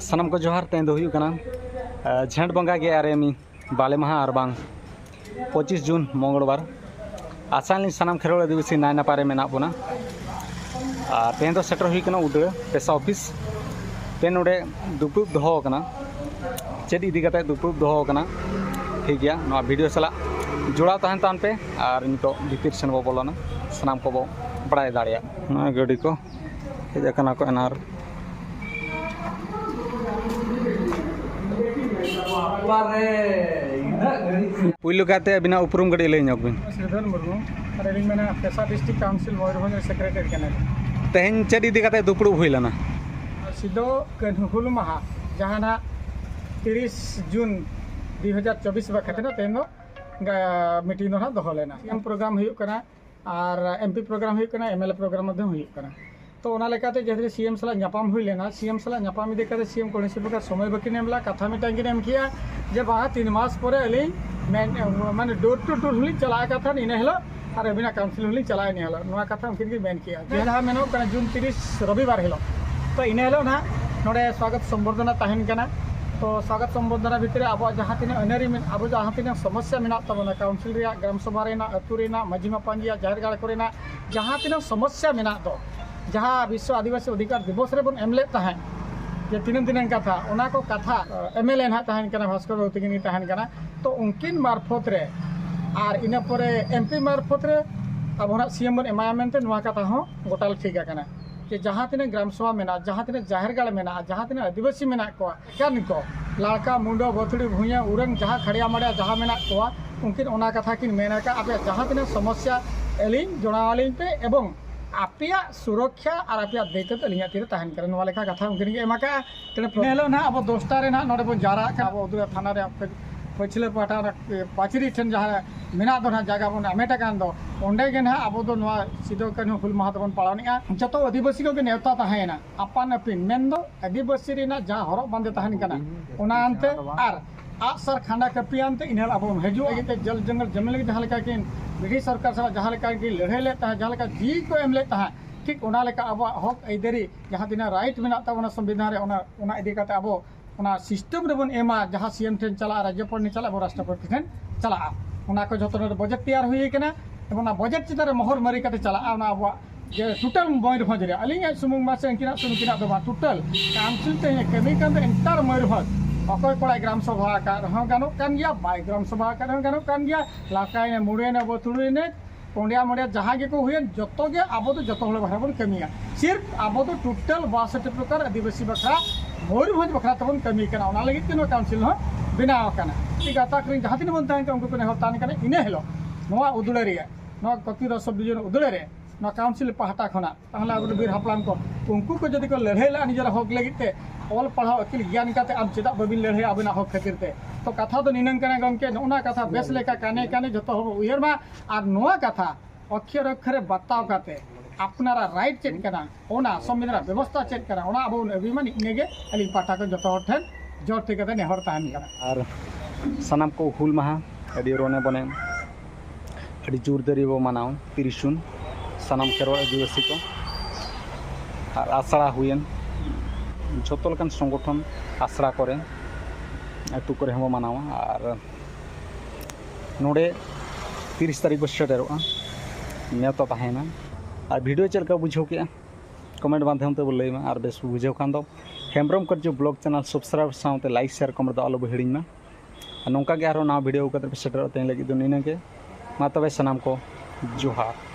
सनम को जोहार तें दो हुयु कना झेंट बंगा गे आरेमी बाले महा और बांग 25 जून मंगलवार आसानी सनम खेरोल आदिवासी नाय नापारे मेना बोना तें दो सेटर हुई कना उडे पेशा ऑफिस तें नोडे दुपुब दोहो कना चेद इदी कते दुपुब दोहो कना ठीक गया नोआ वीडियो सला जुड़ा तहन तान पे और नितो भीतर सेन बो बोलोना सनम को बो बड़ाय दाड़िया नोआ गाड़ी को हेज कना को एनार पुइलो काते बिना उपरुम गड़ी लई ᱧᱚᱜ ᱵᱤᱱ श्रीधर मुर्मू रेलिंग में पेशा डिस्ट्रिक्ट काउंसिल मयूरभंज सेक्रेटरी कने तेहन चेद इदी काते दुपुड़ हुई लना सिदो हुल माहा जहाना 30 जून 2024 बखतना तेन दो मीटिंग दो दोहो लेना एम प्रोग्राम हुई कना और एमपी प्रोग्राम हुई कना एमएलए प्रोग्राम मध्य हुई कना तो लेकाते जैसे सीएम सला नापाम हुई लेना सीएम सला नापाम इदी काते सीएम कोनसी प्रकार समय बकिन एमला कथा मिटांग किन एम किया जे बा 3 मास परे अली माने डोर टू डोर हुली चला कथा इन हेलो और अबिना काउंसिल हुली चला इन हेलो नोआ कथा उनकिन की मेन किया जहां मेनो कना जून 30 रविवार हेलो तो इन हेलो ना नोडे स्वागत संबर्धना तहन कना तो स्वागत संबर्धना भितर अब जहां तीन अनरी अब जहां तीन समस्या मेना तबना काउंसिल रे ग्राम सभा रेना अतु रेना माझी मापांजिया जाहिर गाड़ कोरेना जहां तीन समस्या मेना दो जहाँ विश्व आदिवासी अधिकार दिवस रे बन एमले तहन जे तीन दिन कथा ओना को कथा एमएलए ना तहन कना भास्कर रौतिगिनी तहन कना तो उनकिन मार्फत रे और इना परे एमपी मार्फत रे अब ना सीएम बन एमायमेंट नोआ कथा हो गोटाल ठीक कना जे जहाँ तीन ग्राम सभा मेना जहाँ तीन जाहिर गाड़ मेना जहाँ तीन आदिवासी मेना को कान को लाड़का मुंडो बथड़ी भुइया उरंग जहाँ खड़िया मड़िया जहाँ मेना को उनकिन ओना कथा किन मेना का अब जहाँ तीन समस्या एलिंग जोड़ावालिंग पे एवं आपिया सुरक्षा और आपिया दायित्व अलिया तीर तहन करे नोआ लेखा कथा उनकिन के एमाका तेने हेलो ना अब 10टा रे ना नोडे बन जारा का अब उदुरा थाना रे पछले पाटा पाचरी ठन जहाँ मेना दो ना जगह बन आमेटा कान दो ओंडे के ना अब दो नोआ सिदो कनु हुल माह बन पालनिया जतो आदिवासी को नेवता तहना अपान अपिन मेन दो आदिवासी रे ना जहाँ हरब बांधे तहन कना ओना अंते आर आसर खांडा कपियानते इनहल अब हजू अगिते जल जंगल जमीन लगे जहाँ लेका किन ब्रिटिश सरकार सला जहाँ लेका की लड़ाई ले तहा जहाँ लेका जी को एम ले तहा ठीक ओना लेका अब हक आइदरी जहाँ दिन राइट मेना ताबना संविधान रे ओना इदी काते अब ओना सिस्टम रे बन एमा जहाँ सीएम ठेन चला राज्यपाल ने चला राष्ट्रपति ठेन चला ओना को जतो बजट तैयार हुई केना ओना बजट चितारे मोहर मरी काते चला ओना अब जे टोटल मयूरभंज रे अलिंग सुमुंग मासे अंकिना सुनुकिना दो बा टोटल काउंसिल ते कमी कान एंटायर मयूरभंज अकय कोड़ा ग्राम सभा का गानो कान गया बाय ग्राम सभा का गानो कान गया लाकाय ने मुड़े ने बतुड़ी ने कोंडिया मड़िया जहाँ के को हुए जतो गे अब तो जतो हले बन कमिया सिर्फ अब तो टोटल 62 प्रकार आदिवासी बखरा मयूरभंज बखरा तबन कमी कना ओना लगित के काउंसिल हो बनाव कना ठीक आता करिन जहाँ दिन बनता है उनको को नेहतान कना इने हेलो नोआ उदुळे रे नोआ कति सब डिवीजन उदुळे रे ना काउंसिल पहाटा खना ताहला अब बीर हपलाम को उनको को जदि को लड़ाई ला निजर हक लगिते ऑल पढ़ाओ अकिल ज्ञान काते अब चेदा बबिन लड़ाई अबना हक खातिर ते तो कथा तो निनंग कना गमके नोना कथा बेस लेका काने काने जतो हो उयर मा और नोआ कथा अक्षर अक्षरे बताव काते अपनारा राइट चेक कना ओना संविधान व्यवस्था चेक कना ओना अब अभिमान इनेगे अली पाटा को जतो ठन जोर ते कते नेहर ताहन कना और सनम को हुल महा अडी रोने बने अडी जोर दरी वो मनाओ 30 जून सनम खेरोल आदिवासी को और आसड़ा हुएन जतो लकन संगठन आसड़ा करे अतु करे हम मानावा और नोडे 30 तारीख बस सेटेरोआ नेता तहना और वीडियो चलका बुझो के कमेंट माध्यम ते बोलई में और बेस बुझो खान दो हेम्ब्रम कर जो ब्लॉग चैनल सब्सक्राइब साउते लाइक शेयर कमेंट दो आलो हिड़िन में नौका के आरो ना वीडियो कते सेटर ते लगी दो निने के मा तबे सनम को जोहार।